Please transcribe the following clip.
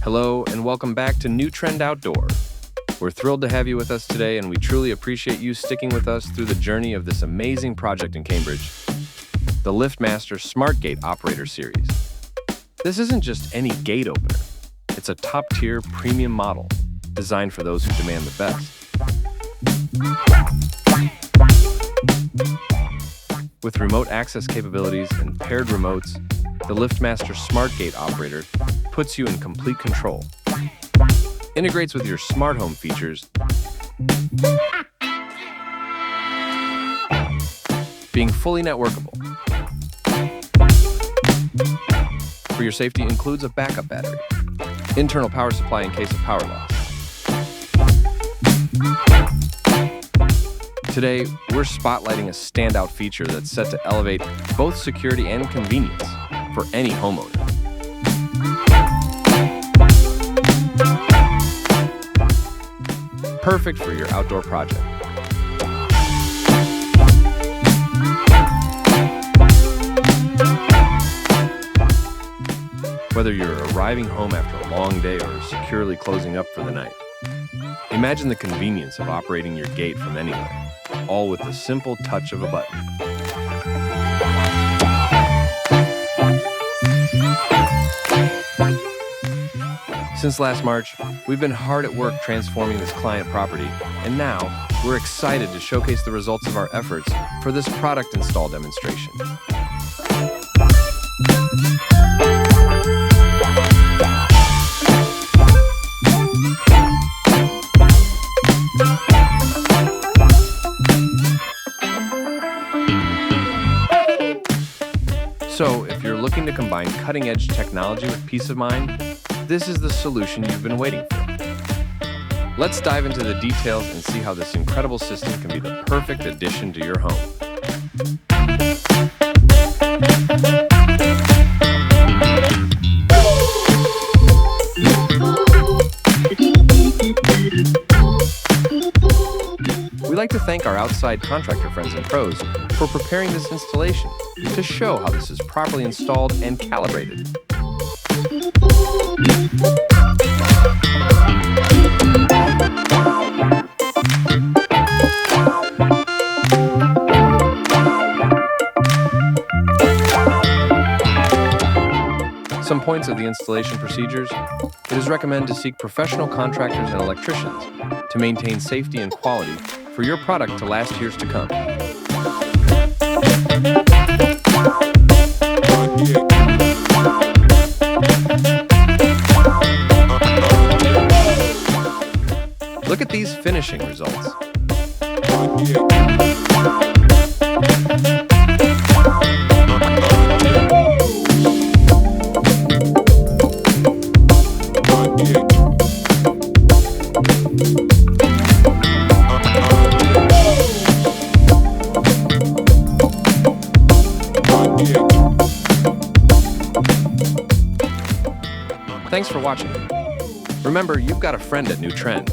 Hello and welcome back to New Trend Outdoor. We're thrilled to have you with us today, and we truly appreciate you sticking with us through the journey of this amazing project in Cambridge, the LiftMaster Smart Gate Operator Series. This isn't just any gate opener. It's a top-tier premium model designed for those who demand the best. With remote access capabilities and paired remotes, the LiftMaster Smart Gate Operator puts you in complete control. Integrates with your smart home features, being fully networkable. For your safety, includes a backup battery, internal power supply in case of power loss. Today, we're spotlighting a standout feature that's set to elevate both security and convenience for any homeowner. Perfect for your outdoor project. Whether you're arriving home after a long day or securely closing up for the night, imagine the convenience of operating your gate from anywhere, all with the simple touch of a button. Since last March, we've been hard at work transforming this client property, and now we're excited to showcase the results of our efforts for this product install demonstration. So, if you're looking to combine cutting-edge technology with peace of mind, this is the solution you've been waiting for. Let's dive into the details and see how this incredible system can be the perfect addition to your home. We'd like to thank our outside contractor friends and pros for preparing this installation to show how this is properly installed and calibrated. Some points of the installation procedures: it is recommended to seek professional contractors and electricians to maintain safety and quality for your product to last years to come. Look at these finishing results. Thanks for watching. Remember, you've got a friend at New Trend.